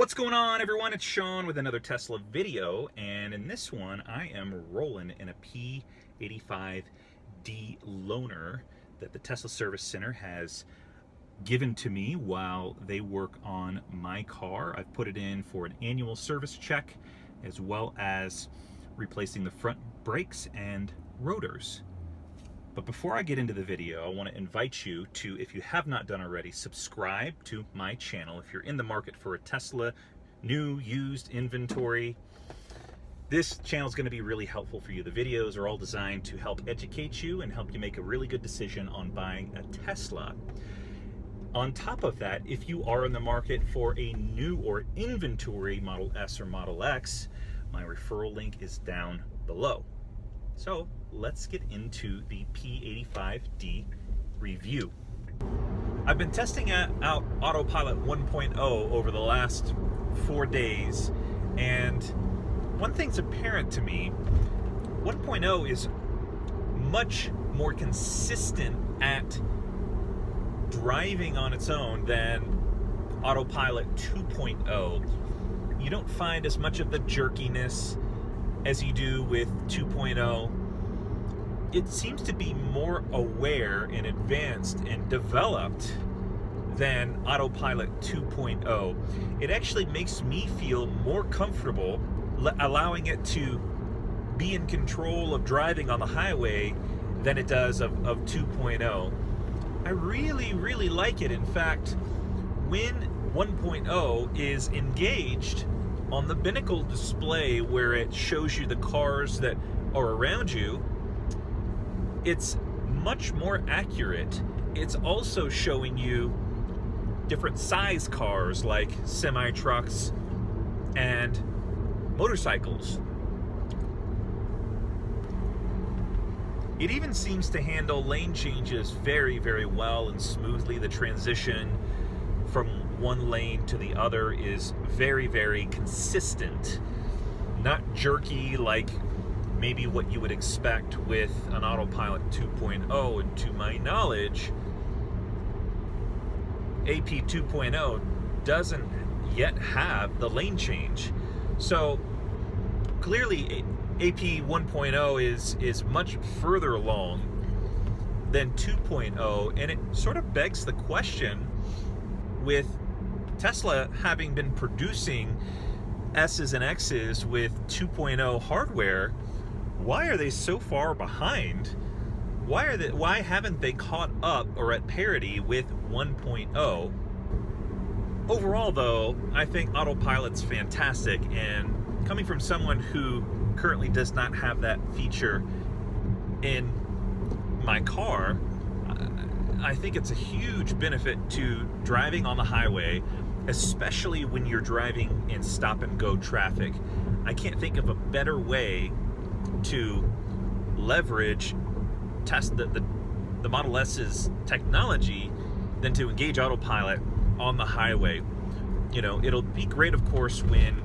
What's going on, everyone? It's Sean with another Tesla video, and in this one I am rolling in a P85D loaner that the Tesla Service Center has given to me while they work on my car. I've put it in for an annual service check, as well as replacing the front brakes and rotors. But before I get into the video, I want to invite you to, if you have not done already, subscribe to my channel. If you're in the market for a Tesla new, used inventory, this channel is going to be really helpful for you. The videos are all designed to help educate you and help you make a really good decision on buying a Tesla. On top of that, if you are in the market for a new or inventory Model S or Model X, my referral link is down below. So let's get into the P85D review. I've been testing out Autopilot 1.0 over the last 4 days, and one thing's apparent to me. 1.0 is much more consistent at driving on its own than Autopilot 2.0. You don't find as much of the jerkiness as you do with 2.0. It seems to be more aware and advanced and developed than Autopilot 2.0. It actually makes me feel more comfortable allowing it to be in control of driving on the highway than it does of 2.0. I really like it. In fact, when 1.0 is engaged on the binnacle display where it shows you the cars that are around you, it's much more accurate. It's also showing you different size cars like semi-trucks and motorcycles. It even seems to handle lane changes very well and smoothly. The transition from one lane to the other is very consistent, not jerky like maybe what you would expect with an Autopilot 2.0. And to my knowledge, AP 2.0 doesn't yet have the lane change. So clearly AP 1.0 is much further along than 2.0, and it sort of begs the question, with Tesla having been producing S's and X's with 2.0 hardware, why are they so far behind? Why haven't they caught up or at parity with 1.0? Overall, though, I think Autopilot's fantastic, and coming from someone who currently does not have that feature in my car, I think it's a huge benefit to driving on the highway, especially when you're driving in stop-and-go traffic. I can't think of a better way to leverage the Model S's technology than to engage Autopilot on the highway. You know, it'll be great, of course, when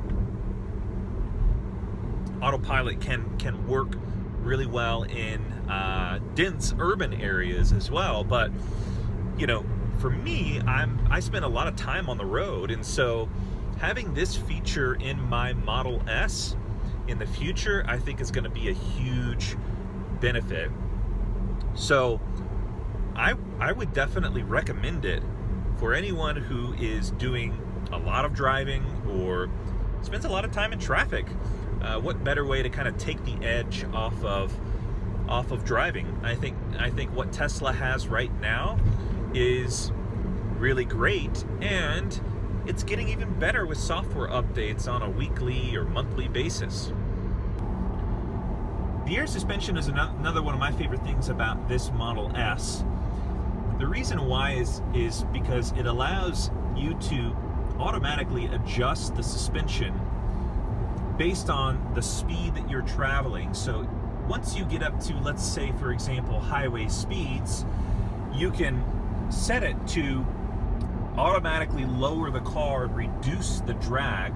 Autopilot can work really well in dense urban areas as well. But you know, for me, I spend a lot of time on the road, and so having this feature in my Model S in the future, I think is going to be a huge benefit. So I would definitely recommend it for anyone who is doing a lot of driving or spends a lot of time in traffic. What better way to kind of take the edge off of driving? I think what Tesla has right now is really great, and it's getting even better with software updates on a weekly or monthly basis. The air suspension is another one of my favorite things about this Model S. The reason why is because it allows you to automatically adjust the suspension based on the speed that you're traveling. So once you get up to, let's say, for example, highway speeds, you can set it to automatically lower the car and reduce the drag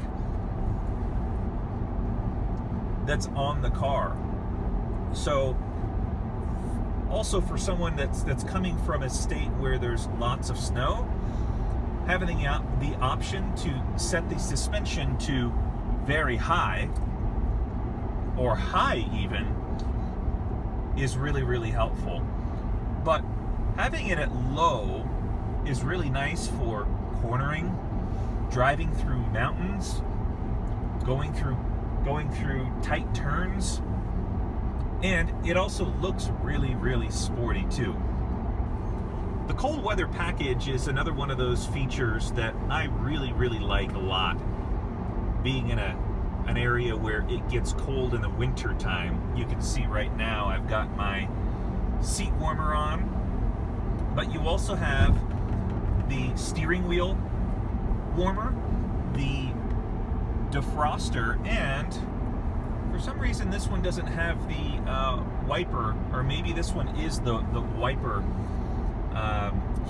that's on the car. So also for someone that's coming from a state where there's lots of snow, having the option to set the suspension to very high, or high even, is really, really helpful. But having it at low is really nice for cornering, driving through mountains, going through tight turns, and it also looks really, really sporty too. The cold weather package is another one of those features that I really, really like a lot. Being in an area where it gets cold in the winter time, you can see right now I've got my seat warmer on, but you also have the steering wheel warmer, the defroster, and for some reason this one doesn't have the wiper, or maybe this one is the wiper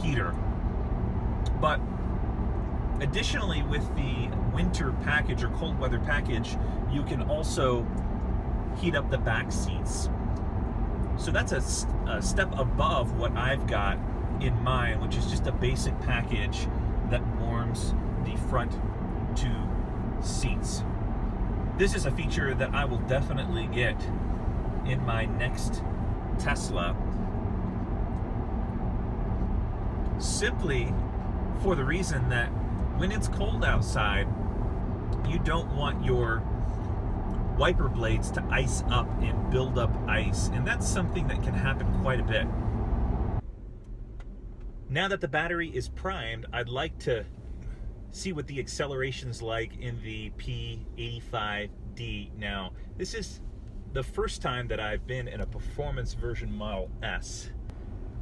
heater. But additionally, with the winter package or cold weather package, you can also heat up the back seats. So that's a step above what I've got in mine, which is just a basic package that warms the front two seats. This is a feature that I will definitely get in my next Tesla, simply for the reason that when it's cold outside, you don't want your wiper blades to ice up and build up ice, and that's something that can happen quite a bit. Now that the battery is primed, I'd like to see what the acceleration's like in the P85D. Now, this is the first time that I've been in a performance version Model S.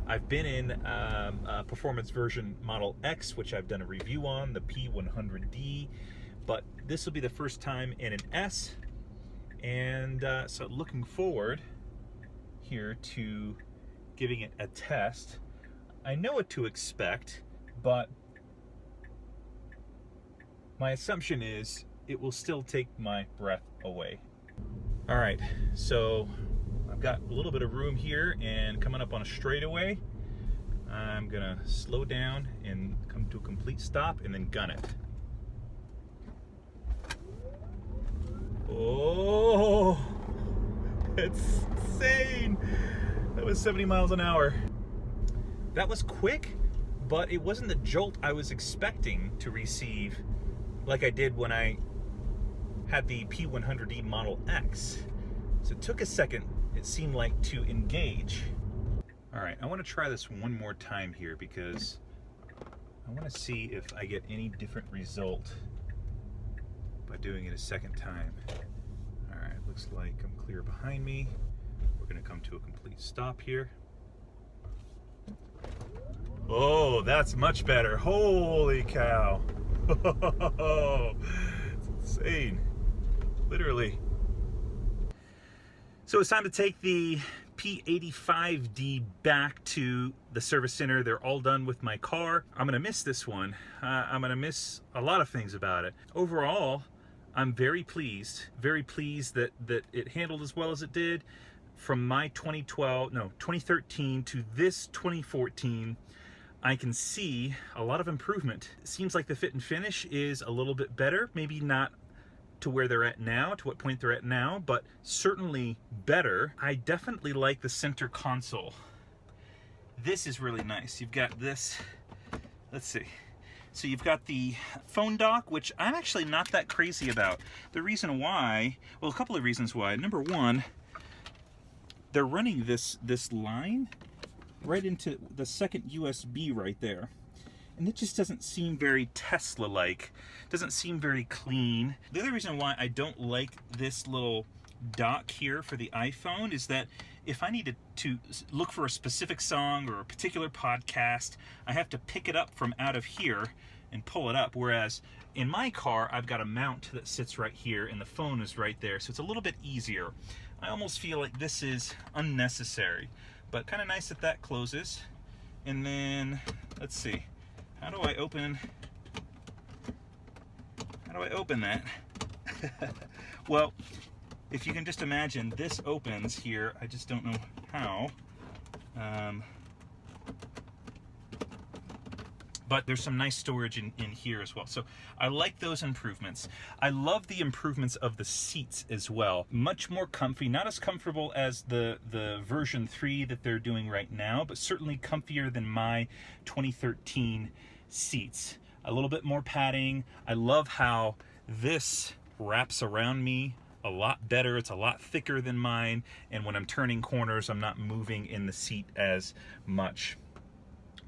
I've been in a performance version Model X, which I've done a review on, the P100D, but this will be the first time in an S, and so looking forward here to giving it a test. I know what to expect, but my assumption is it will still take my breath away. All right, so I've got a little bit of room here, and coming up on a straightaway, I'm gonna slow down and come to a complete stop and then gun it. Oh, it's insane. That was 70 miles an hour. That was quick, but it wasn't the jolt I was expecting to receive like I did when I had the P100D Model X. So it took a second, it seemed like, to engage. All right, I want to try this one more time here because I want to see if I get any different result by doing it a second time. All right, looks like I'm clear behind me. We're going to come to a complete stop here. Oh, that's much better. Holy cow. It's insane. Literally. So it's time to take the P85D back to the service center. They're all done with my car. I'm gonna miss this one. I'm gonna miss a lot of things about it. Overall, I'm very pleased that it handled as well as it did. From my 2013 to this 2014, I can see a lot of improvement. It seems like the fit and finish is a little bit better, maybe not to where they're at now, to what point they're at now, but certainly better. I definitely like the center console. This is really nice. You've got this, let's see. So you've got the phone dock, which I'm actually not that crazy about. The reason why, well, a couple of reasons why. Number one, they're running this line right into the second USB right there. And it just doesn't seem very Tesla-like. Doesn't seem very clean. The other reason why I don't like this little dock here for the iPhone is that if I needed to look for a specific song or a particular podcast, I have to pick it up from out of here and pull it up. Whereas in my car, I've got a mount that sits right here and the phone is right there. So it's a little bit easier. I almost feel like this is unnecessary, but kind of nice that that closes. And then, let's see, how do I open that? Well, if you can just imagine, this opens here. I just don't know how. but there's some nice storage in here as well. So I like those improvements. I love the improvements of the seats as well. Much more comfy, not as comfortable as the version 3 that they're doing right now, but certainly comfier than my 2013 seats. A little bit more padding. I love how this wraps around me a lot better. It's a lot thicker than mine, and when I'm turning corners, I'm not moving in the seat as much.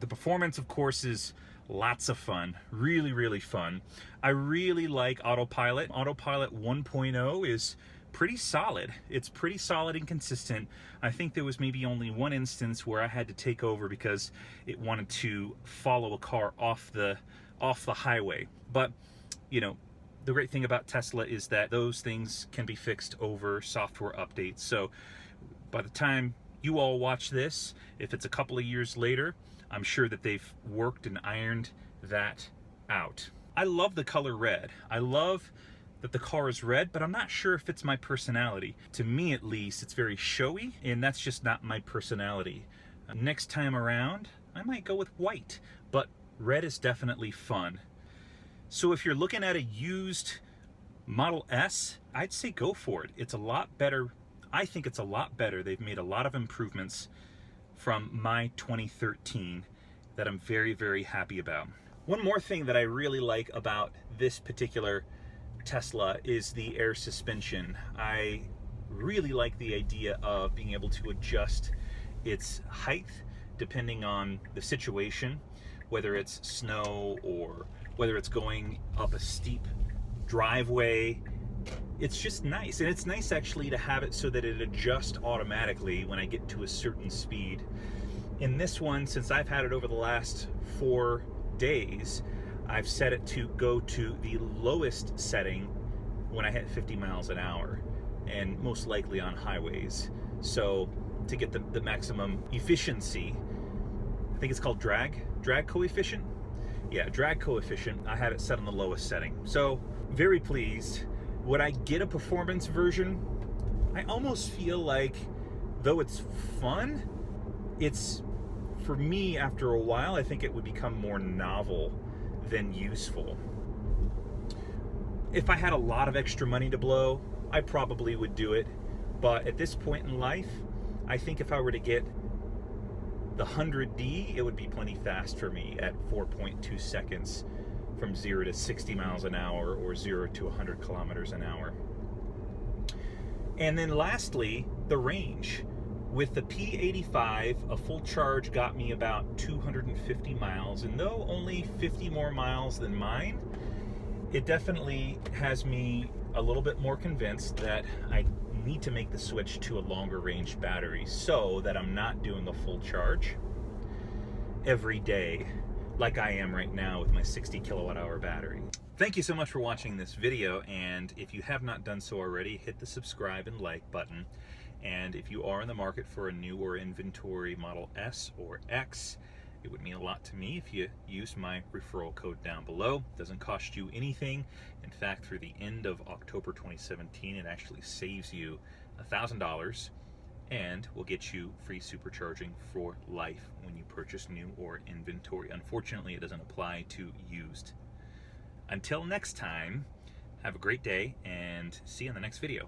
The performance, of course, is lots of fun. Really, really fun. I really like Autopilot. Autopilot 1.0 is pretty solid. It's pretty solid and consistent. I think there was maybe only one instance where I had to take over because it wanted to follow a car off the highway. But, you know, the great thing about Tesla is that those things can be fixed over software updates. So by the time you all watch this, if it's a couple of years later, I'm sure that they've worked and ironed that out. I love the color red. I love that the car is red, but I'm not sure if it's my personality. To me, at least, it's very showy, and that's just not my personality. Next time around, I might go with white, but red is definitely fun. So if you're looking at a used Model S, I'd say go for it. It's a lot better. I think it's a lot better. They've made a lot of improvements from my 2013 that I'm very, very happy about. One more thing that I really like about this particular Tesla is the air suspension. I really like the idea of being able to adjust its height depending on the situation, whether it's snow or whether it's going up a steep driveway. It's just nice, and it's nice actually to have it so that it adjusts automatically when I get to a certain speed. In this one, since I've had it over the last 4 days, I've set it to go to the lowest setting when I hit 50 miles an hour, and most likely on highways. So to get the maximum efficiency, I think it's called drag coefficient. Yeah, drag coefficient, I have it set on the lowest setting. So very pleased. Would I get a performance version? I almost feel like, though it's fun, it's, for me, after a while, I think it would become more novel than useful. If I had a lot of extra money to blow, I probably would do it. But at this point in life, I think if I were to get the 100D, it would be plenty fast for me at 4.2 seconds from 0 to 60 miles an hour or 0 to 100 kilometers an hour. And then lastly, the range. With the P85, a full charge got me about 250 miles, and though only 50 more miles than mine, it definitely has me a little bit more convinced that I need to make the switch to a longer range battery so that I'm not doing a full charge every day like I am right now with my 60 kilowatt hour battery. Thank you so much for watching this video, and if you have not done so already, hit the subscribe and like button. And if you are in the market for a new or inventory Model S or X, it would mean a lot to me if you use my referral code down below. It doesn't cost you anything. In fact, through the end of October 2017, it actually saves you $1,000 and will get you free supercharging for life when you purchase new or inventory. Unfortunately, it doesn't apply to used. Until next time, have a great day and see you in the next video.